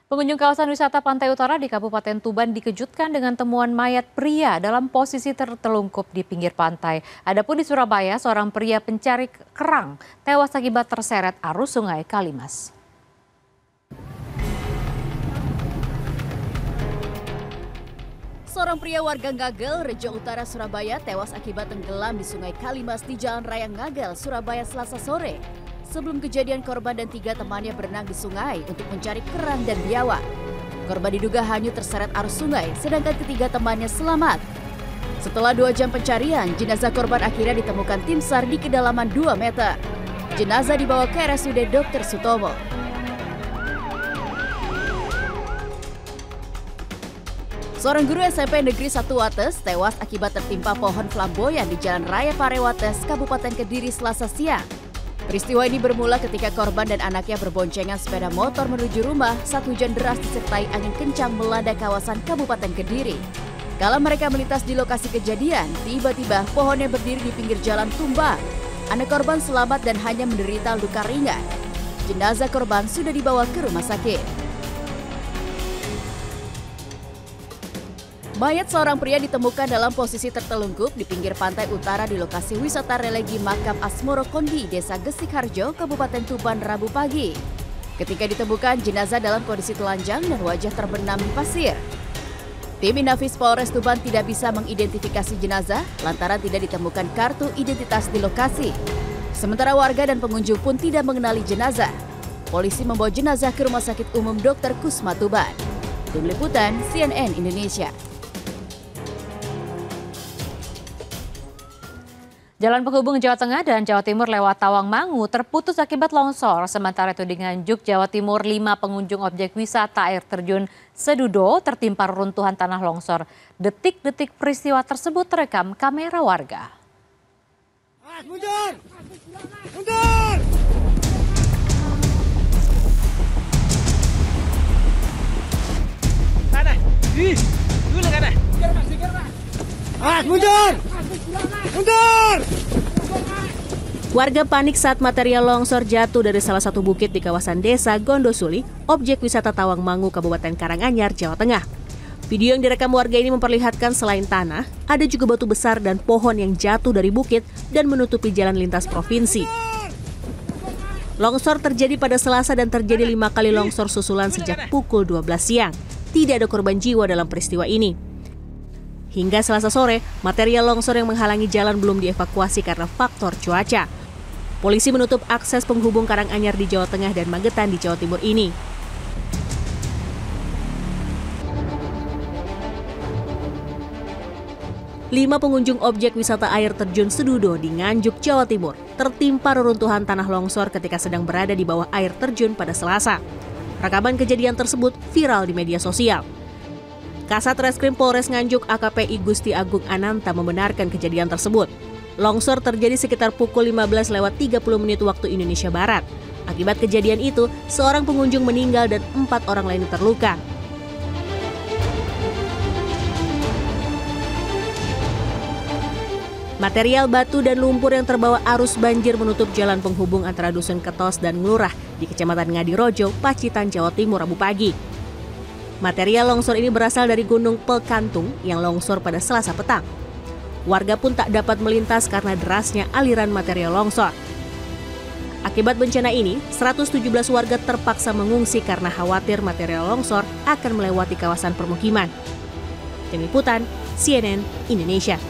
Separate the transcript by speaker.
Speaker 1: Pengunjung kawasan wisata Pantai Utara di Kabupaten Tuban dikejutkan dengan temuan mayat pria dalam posisi tertelungkup di pinggir pantai. Adapun di Surabaya, seorang pria pencari kerang tewas akibat terseret arus Sungai Kalimas.
Speaker 2: Seorang pria warga Ngagel, Rejo Utara, Surabaya tewas akibat tenggelam di Sungai Kalimas di Jalan Raya Ngagel, Surabaya, Selasa sore. Sebelum kejadian, korban dan 3 temannya berenang di sungai untuk mencari kerang dan biawak. Korban diduga hanyut terseret arus sungai, sedangkan ketiga temannya selamat. Setelah 2 jam pencarian, jenazah korban akhirnya ditemukan tim SAR di kedalaman 2 meter. Jenazah dibawa ke RSUD Dr. Sutomo. Seorang guru SMP Negeri 1 Wates tewas akibat tertimpa pohon flamboyan di Jalan Raya Parewates, Kabupaten Kediri, Selasa siang. Peristiwa ini bermula ketika korban dan anaknya berboncengan sepeda motor menuju rumah saat hujan deras disertai angin kencang melanda kawasan Kabupaten Kediri. Kala mereka melintas di lokasi kejadian, tiba-tiba pohon yang berdiri di pinggir jalan tumbang. Anak korban selamat dan hanya menderita luka ringan. Jenazah korban sudah dibawa ke rumah sakit. Mayat seorang pria ditemukan dalam posisi tertelungkup di pinggir pantai utara di lokasi wisata religi Makam Asmoro Kondi, Desa Gesik Harjo, Kabupaten Tuban, Rabu pagi. Ketika ditemukan, jenazah dalam kondisi telanjang dan wajah terbenam di pasir. Tim Inafis Polres Tuban tidak bisa mengidentifikasi jenazah lantaran tidak ditemukan kartu identitas di lokasi. Sementara warga dan pengunjung pun tidak mengenali jenazah. Polisi membawa jenazah ke Rumah Sakit Umum Dr. Kusma Tuban. Tim Liputan CNN Indonesia.
Speaker 1: Jalan penghubung Jawa Tengah dan Jawa Timur lewat Tawangmangu terputus akibat longsor. Sementara itu di Nganjuk, Jawa Timur, 5 pengunjung objek wisata air terjun Sedudo tertimpa reruntuhan tanah longsor. Detik-detik peristiwa tersebut terekam kamera warga.
Speaker 3: Mundur! Mundur! Kanan! Dulu kanan! Mundur! Mundur!
Speaker 2: Warga panik saat material longsor jatuh dari salah satu bukit di kawasan desa Gondosuli, objek wisata Tawangmangu, Kabupaten Karanganyar, Jawa Tengah. Video yang direkam warga ini memperlihatkan selain tanah, ada juga batu besar dan pohon yang jatuh dari bukit dan menutupi jalan lintas provinsi. Longsor terjadi pada Selasa dan terjadi 5 kali longsor susulan sejak pukul 12 siang. Tidak ada korban jiwa dalam peristiwa ini. Hingga Selasa sore, material longsor yang menghalangi jalan belum dievakuasi karena faktor cuaca. Polisi menutup akses penghubung Karanganyar di Jawa Tengah dan Magetan di Jawa Timur ini. Lima pengunjung objek wisata air terjun Sedudo di Nganjuk, Jawa Timur tertimpa reruntuhan tanah longsor ketika sedang berada di bawah air terjun pada Selasa. Rekaman kejadian tersebut viral di media sosial. Kasat Reskrim Polres Nganjuk AKP I Gusti Agung Ananta membenarkan kejadian tersebut. Longsor terjadi sekitar pukul 15:30 waktu Indonesia Barat. Akibat kejadian itu, seorang pengunjung meninggal dan 4 orang lain terluka. Material batu dan lumpur yang terbawa arus banjir menutup jalan penghubung antara Dusun Ketos dan Nglurah di Kecamatan Ngadirojo, Pacitan, Jawa Timur, Rabu pagi. Material longsor ini berasal dari Gunung Pelkantung yang longsor pada Selasa petang. Warga pun tak dapat melintas karena derasnya aliran material longsor. Akibat bencana ini, 117 warga terpaksa mengungsi karena khawatir material longsor akan melewati kawasan permukiman. Tim Liputan CNN Indonesia.